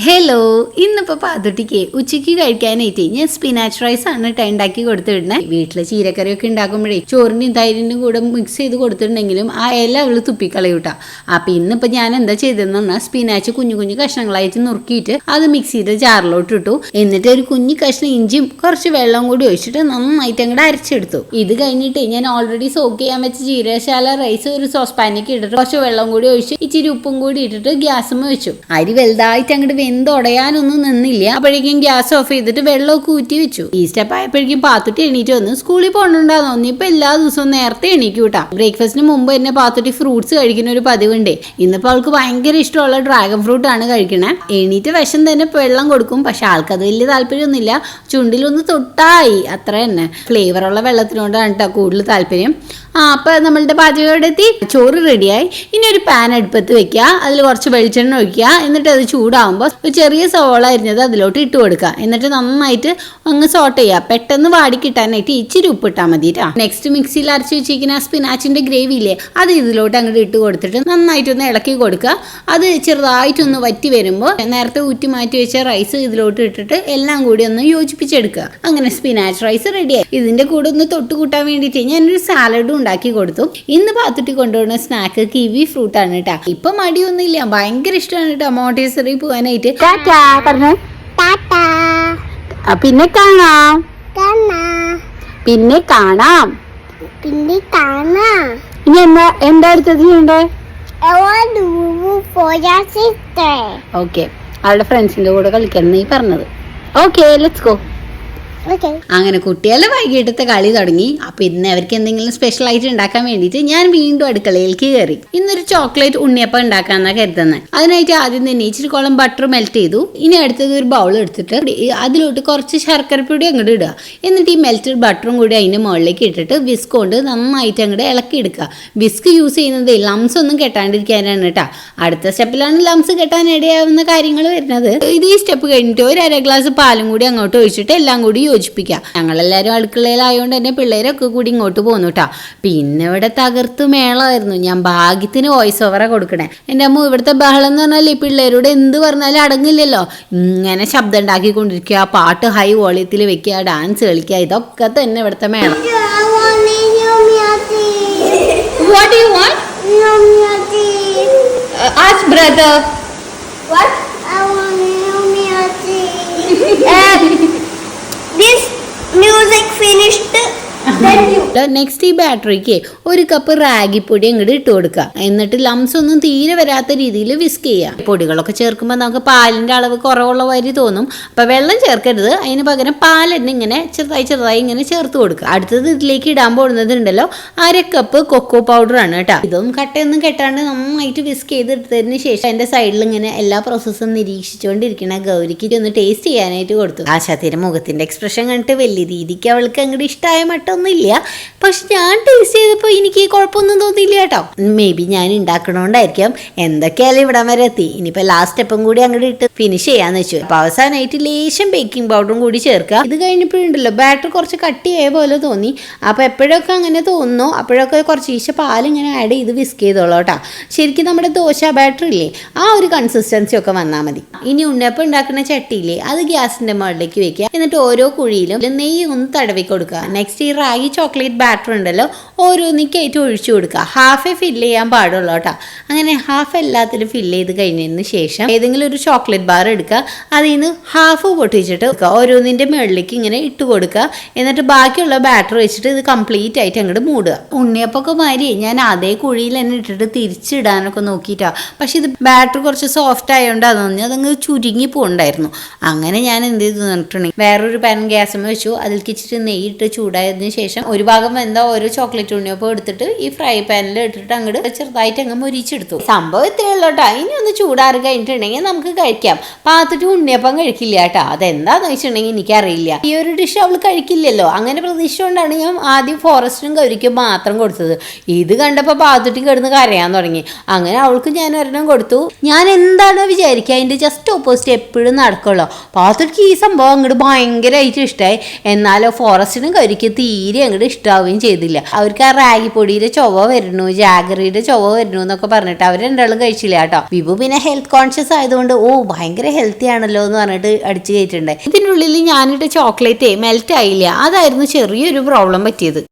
Hello, ഇന്നിപ്പോൾ പാതുട്ടിക്ക് ഉച്ചയ്ക്ക് കഴിക്കാനായിട്ട് ഞാൻ സ്പിനാച്ച് റൈസ് ആണ് ഉണ്ടാക്കി കൊടുത്തിടുന്നത്. വീട്ടിൽ ചീരക്കറിയൊക്കെ ഉണ്ടാക്കുമ്പോഴേ ചോറിൻ്റെയും തൈരിൻ്റെയും കൂടെ മിക്സ് ചെയ്ത് കൊടുത്തിട്ടുണ്ടെങ്കിലും ആ ഇല അവൾ തുപ്പിക്കളയൂട്ടാ. അപ്പം ഇന്നിപ്പോൾ ഞാൻ എന്താ ചെയ്തതെന്ന് പറഞ്ഞാൽ സ്പിനാച്ച് കുഞ്ഞു കുഞ്ഞു കഷ്ണങ്ങളായിട്ട് നുറുക്കിയിട്ട് അത് മിക്സിയുടെ ജാറിലോട്ട് ഇട്ടു. എന്നിട്ട് ഒരു കുഞ്ഞു കഷ്ണം ഇഞ്ചിയും കുറച്ച് വെള്ളം കൂടി ഒഴിച്ചിട്ട് നന്നായിട്ട് അങ്ങോട്ട് അരച്ചെടുത്തു. ഇത് കഴിഞ്ഞിട്ട് ഞാൻ ഓൾറെഡി സോക്ക് ചെയ്യാൻ വെച്ച ജീരകശാല റൈസ് ഒരു സോസ് പാനിലേക്ക് ഇട്ടിട്ട് കുറച്ച് വെള്ളം കൂടി ഒഴിച്ച് ഇച്ചിരി ഉപ്പും കൂടി ഇട്ടിട്ട് ഗ്യാസും വെച്ചു. അരി വലുതായിട്ട് അങ്ങോട്ട് വെന്തൊടയാനൊന്നും നിന്നില്ല. അപ്പോഴേക്കും ഗ്യാസ് ഓഫ് ചെയ്തിട്ട് വെള്ളമൊക്കെ ഊറ്റി വെച്ചു. ഈ സ്റ്റെപ്പ് ആയപ്പോഴേക്കും പാത്തുട്ടി എണീറ്റ് വന്ന് സ്കൂളിൽ പോകണുണ്ടാന്ന് തോന്നി. ഇപ്പൊ എല്ലാ ദിവസവും നേരത്തെ എണീക്കൂട്ടാ. ബ്രേക്ക്ഫാസ്റ്റിന് മുമ്പ് തന്നെ പാത്തുട്ടി ഫ്രൂട്ട്സ് കഴിക്കുന്ന ഒരു പതിവുണ്ടേ. ഇന്നിപ്പോൾ അവൾക്ക് ഭയങ്കര ഇഷ്ടമുള്ള ഡ്രാഗൺ ഫ്രൂട്ട് ആണ് കഴിക്കണേ. എണീറ്റ് വശം തന്നെ വെള്ളം കൊടുക്കും. പക്ഷെ ആൾക്കത് വലിയ താല്പര്യമൊന്നുമില്ല. ചുണ്ടിലൊന്ന് തൊട്ടായി അത്ര തന്നെ. ഫ്ലേവറുള്ള വെള്ളത്തിനോടാണ് കേട്ടോ കൂടുതൽ താല്പര്യം. അപ്പൊ നമ്മളുടെ പാചകം ഇവിടെ എത്തി. ചോറ് റെഡിയായി. ഇനി ഒരു പാൻ അടുപ്പത്ത് വെക്കുക. അതിൽ കുറച്ച് വെളിച്ചെണ്ണ ഒഴിക്കുക. എന്നിട്ട് അത് ചൂടാകുമ്പോൾ ഒരു ചെറിയ സവോള അരിഞ്ഞത് അതിലോട്ട് ഇട്ട് കൊടുക്കുക. എന്നിട്ട് നന്നായിട്ട് അങ്ങ് സോട്ട് ചെയ്യുക. പെട്ടെന്ന് വാടി കിട്ടാനായിട്ട് ഇച്ചിരി ഉപ്പിട്ടാൽ മതി കേട്ടോ. നെക്സ്റ്റ് മിക്സിയിൽ അരച്ച് വെച്ചിരിക്കുന്ന സ്പിനാച്ചിന്റെ ഗ്രേവി ഇല്ലേ, അത് ഇതിലോട്ട് അങ്ങോട്ട് ഇട്ട് കൊടുത്തിട്ട് നന്നായിട്ടൊന്ന് ഇളക്കി കൊടുക്കുക. അത് ചെറുതായിട്ടൊന്ന് വറ്റി വരുമ്പോൾ നേരത്തെ ഊറ്റി മാറ്റി വെച്ച റൈസ് ഇതിലോട്ട് ഇട്ടിട്ട് എല്ലാം കൂടി ഒന്ന് യോജിപ്പിച്ചെടുക്കുക. അങ്ങനെ സ്പിനാച്ച് റൈസ് റെഡിയായി. ഇതിന്റെ കൂടെ ഒന്ന് തൊട്ട് കൂട്ടാൻ വേണ്ടിയിട്ട് ഞാനൊരു സാലഡും ഉണ്ടാക്കി കൊടുത്തു. ഇന്ന് പാത്തുട്ടി കൊണ്ടുപോകുന്ന സ്നാക്ക് കിവി ഫ്രൂട്ട് ആണ് കേട്ടോ. ഇപ്പൊ മടിയൊന്നുമില്ല, ഭയങ്കര ഇഷ്ടമാണ് കേട്ടോ മോണ്ടിസറി പോകാനായിട്ട്. പിന്നെ കാണാം പിന്നെ കാണാം പിന്നെ കാണാം. ഇനി എന്താ അടുത്തത് ചെയ്യണ്ടേ? ഓക്കെ, അവളുടെ ഫ്രണ്ട്സിന്റെ കൂടെ കളിക്കണം നീ പറഞ്ഞത്. Okay, let's go. അങ്ങനെ കുട്ടികളെ വൈകിട്ടത്തെ കളി തുടങ്ങി. അപ്പൊ ഇന്ന് അവർക്ക് എന്തെങ്കിലും സ്പെഷ്യൽ ആയിട്ട് ഉണ്ടാക്കാൻ വേണ്ടിയിട്ട് ഞാൻ വീണ്ടും അടുക്കളയിലേക്ക് കയറി. ഇന്നൊരു ചോക്ലേറ്റ് ഉണ്ണിയപ്പം ഉണ്ടാക്കാന്നാ കരുതുന്നത്. അതിനായിട്ട് ആദ്യം തന്നെ ഇച്ചിരി കോളം ബട്ടർ മെൽറ്റ് ചെയ്തു. ഇനി അടുത്തത് ഒരു ബൗൾ എടുത്തിട്ട് അതിലോട്ട് കുറച്ച് ശർക്കരപ്പൊടി അങ്ങോട്ട് ഇടുക. എന്നിട്ട് ഈ മെൽറ്റഡ് ബട്ടറും കൂടി അതിന്റെ മുകളിലേക്ക് ഇട്ടിട്ട് വിസ്ക് കൊണ്ട് നന്നായിട്ട് അങ്ങോട്ട് ഇളക്കി എടുക്കുക. വിസ്ക് യൂസ് ചെയ്യുന്നത് ലംസ് ഒന്നും കെട്ടാണ്ടിരിക്കാനാണ് കേട്ടോ. അടുത്ത സ്റ്റെപ്പിലാണ് ലംസ് കെട്ടാൻ ഇടയാവുന്ന കാര്യങ്ങൾ വരുന്നത്. ഇത് ഈ സ്റ്റെപ്പ് കഴിഞ്ഞിട്ട് ഒരു അര ഗ്ലാസ് പാലും കൂടി അങ്ങോട്ട് ഒഴിച്ചിട്ട് എല്ലാം കൂടി യോജിപ്പിക്കുക. ഞങ്ങളെല്ലാവരും അടുക്കളയിലായതുകൊണ്ട് തന്നെ പിള്ളേരൊക്കെ കൂടി ഇങ്ങോട്ട് പോന്നു കേട്ടോ. പിന്നെ ഇവിടെ തകർത്ത് മേളമായിരുന്നു. ഞാൻ ഭാഗ്യത്തിന് വോയിസ് ഓവറാ കൊടുക്കണേ. എൻ്റെ അമ്മ ഇവിടുത്തെ ബഹളം എന്ന് പറഞ്ഞാൽ ഈ പിള്ളേരോട് എന്ത് പറഞ്ഞാലും അടങ്ങില്ലല്ലോ. ഇങ്ങനെ ശബ്ദം ഉണ്ടാക്കിക്കൊണ്ടിരിക്കുക, പാട്ട് ഹൈ വോളിയത്തിൽ വെക്കുക, ഡാൻസ് കളിക്കുക, ഇതൊക്കെ തന്നെ ഇവിടുത്തെ മേളം. What do you want? Ask brother. What? I want This music finished. Next ഈ ബാറ്ററിക്ക് ഒരു കപ്പ് റാഗിപ്പൊടി അങ്ങോട്ട് ഇട്ട് കൊടുക്കുക. എന്നിട്ട് ലംസ് ഒന്നും തീരെ വരാത്ത രീതിയിൽ വിസ്ക് ചെയ്യുക. പൊടികളൊക്കെ ചേർക്കുമ്പോൾ നമുക്ക് പാലിന്റെ അളവ് കുറവുള്ള വരി തോന്നും. അപ്പൊ വെള്ളം ചേർക്കരുത്, അതിന് പകരം പാൽ തന്നെ ഇങ്ങനെ ചെറുതായി ഇങ്ങനെ ചേർത്ത് കൊടുക്കുക. അടുത്തത് ഇതിലേക്ക് ഇടാൻ പോകുന്നത് ഉണ്ടല്ലോ, അര കപ്പ് കൊക്കോ പൗഡർ ആണ് കേട്ടോ. ഇതൊന്നും കട്ടയൊന്നും കെട്ടാണ്ട് നന്നായിട്ട് വിസ്ക് ചെയ്തെടുത്തതിന് ശേഷം അതിന്റെ സൈഡിൽ ഇങ്ങനെ എല്ലാ പ്രോസസ്സും നിരീക്ഷിച്ചുകൊണ്ടിരിക്കണ ഗൗരിക്ക് ഒന്ന് ടേസ്റ്റ് ചെയ്യാനായിട്ട് കൊടുത്തു. ആശാത്തിന്റെ മുഖത്തിന്റെ എക്സ്പ്രഷൻ കണ്ടിട്ട് വലിയ രീതിക്ക് അവൾക്ക് അങ്ങോട്ട് ഇഷ്ടമായ മട്ടൊന്നുമില്ല. പക്ഷെ ഞാൻ ടേസ്റ്റ് ചെയ്തപ്പോൾ എനിക്ക് കുഴപ്പമൊന്നും തോന്നിയില്ല കേട്ടോ. മേ ബി ഞാൻ ഉണ്ടാക്കണോണ്ടായിരിക്കാം. എന്തൊക്കെയായാലും ഇവിടം വരെ എത്തി. ഇനിയിപ്പോൾ ലാസ്റ്റ് സ്റ്റെപ്പും കൂടി അങ്ങോട്ട് ഇട്ട് ഫിനിഷ് ചെയ്യാന്ന് വെച്ചു. അപ്പോൾ അവസാനമായിട്ട് ലേശം ബേക്കിംഗ് പൗഡറും കൂടി ചേർക്കുക. ഇത് കഴിഞ്ഞപ്പോഴുണ്ടല്ലോ ബാറ്റർ കുറച്ച് കട്ടിയായ പോലെ തോന്നി. അപ്പോൾ എപ്പോഴൊക്കെ അങ്ങനെ തോന്നുന്നു അപ്പോഴൊക്കെ കുറച്ച് പാലിങ്ങനെ ആഡ് ചെയ്ത് വിസ്ക് ചെയ്തോളൂ കേട്ടോ. ശരിക്കും നമ്മുടെ ദോശ ബാറ്റർ ഇല്ലേ, ആ ഒരു കൺസിസ്റ്റൻസി ഒക്കെ വന്നാൽ മതി. ഇനി ഉണ്ണിയപ്പം ഉണ്ടാക്കുന്ന ചട്ടിയില്ലേ, അത് ഗ്യാസിന്റെ മുകളിലേക്ക് വെക്കുക. എന്നിട്ട് ഓരോ കുഴിയിലും നെയ്യ് ഒന്ന് തടവി കൊടുക്കുക. നെക്സ്റ്റ് ഈ റാഗി ചോക്ലേറ്റ് ബാറ്റർ ഉണ്ടല്ലോ, ഓരോന്നിക്കായിട്ട് ഒഴിച്ചു കൊടുക്കുക. ഹാഫേ ഫില്ല് ചെയ്യാൻ പാടുള്ളൂ കേട്ടോ. അങ്ങനെ ഹാഫ് എല്ലാത്തിലും ഫില്ല് ചെയ്ത് കഴിഞ്ഞതിന് ശേഷം ഏതെങ്കിലും ഒരു ചോക്ലേറ്റ് ബാർ എടുക്കുക. അതിൽ നിന്ന് ഹാഫ് പൊട്ടിച്ചിട്ട് ഓരോന്നിൻ്റെ മുകളിലേക്ക് ഇങ്ങനെ ഇട്ട് കൊടുക്കുക. എന്നിട്ട് ബാക്കിയുള്ള ബാറ്റർ വെച്ചിട്ട് ഇത് കംപ്ലീറ്റ് ആയിട്ട് അങ്ങോട്ട് മൂടുക. ഉണ്ണിയപ്പൊക്കെ മാതിരി ഞാൻ അതേ കുഴിയിൽ തന്നെ ഇട്ടിട്ട് തിരിച്ചിടാനൊക്കെ നോക്കിയിട്ടാ. പക്ഷെ ഇത് ബാറ്റർ കുറച്ച് സോഫ്റ്റ് ആയതുകൊണ്ട് അതൊന്നും അതങ്ങ് ചുരുങ്ങി പോകണ്ടായിരുന്നു. അങ്ങനെ ഞാൻ എന്ത് ചെയ്തു പറഞ്ഞിട്ടുണ്ടെങ്കിൽ വേറൊരു പാൻ ഗ്യാസും വെച്ചു. അതിലേക്ക് ഇച്ചിരി നെയ്യിട്ട് ചൂടായതിനു ശേഷം ഒരു ഭാഗം എന്താ ഓരോ ചോക്ലേറ്റ് ഉണ്ണിയപ്പം എടുത്തിട്ട് ഈ ഫ്രൈ പാനിൽ ഇട്ടിട്ട് അങ്ങോട്ട് ചെറുതായിട്ട് അങ്ങ് മൊരിച്ചെടുത്തു. സംഭവം ഇത്രയേ ഉള്ളൂ കേട്ടോ. ഇനി ഒന്ന് ചൂടാറി കഴിഞ്ഞിട്ടുണ്ടെങ്കിൽ നമുക്ക് കഴിക്കാം. പാത്തിട്ട് ഉണ്ണിയപ്പം കഴിക്കില്ല കേട്ടോ. അതെന്താന്ന് വെച്ചിട്ടുണ്ടെങ്കിൽ എനിക്കറിയില്ല. ഈ ഒരു ഡിഷ് അവൾ കഴിക്കില്ലല്ലോ. അങ്ങനെ പ്രതീക്ഷ കൊണ്ടാണ് ഞാൻ ആദ്യം ഫോറസ്റ്റിനും ഗൗരിക്കും മാത്രം കൊടുത്തത്. ഇത് കണ്ടപ്പോൾ പാത്തിട്ട് കിടന്ന് കരയാൻ തുടങ്ങി. അങ്ങനെ അവൾക്ക് ഞാൻ ഒരെണ്ണം കൊടുത്തു. ഞാൻ എന്താണോ വിചാരിക്കുക അതിൻ്റെ ജസ്റ്റ് ഓപ്പോസിറ്റ് എപ്പോഴും നടക്കുള്ളൂ. പാത്തിട്ട് ഈ സംഭവം അങ്ങോട്ട് ഭയങ്കരമായിട്ട് ഇഷ്ടമായി. എന്നാലോ ഫോറസ്റ്റിനും ഗൗരിക്ക് തീരെ അങ്ങോട്ട് ഇഷ്ടമാവുകയും ചെയ്തില്ല. അവർക്ക് ആ റാഗി റാഗിപ്പൊടിയുടെ ചൊവ്വ വരുന്നു, ജാഗറിയുടെ ചൊവ്വ വരുന്നു എന്നൊക്കെ പറഞ്ഞിട്ട് അവർ രണ്ടാളും കഴിച്ചില്ല കേട്ടോ. വിഭു പിന്നെ ഹെൽത്ത് കോൺഷ്യസ് ആയതുകൊണ്ട് ഭയങ്കര ഹെൽത്തി ആണല്ലോ എന്ന് പറഞ്ഞിട്ട് അടിച്ചു കയറ്റിട്ടുണ്ട്. ഇതിനുള്ളിൽ ഞാനിട്ട് ചോക്ലേറ്റ് മെൽറ്റ് ആയില്ല. അതായിരുന്നു ചെറിയൊരു പ്രോബ്ലം പറ്റിയത്.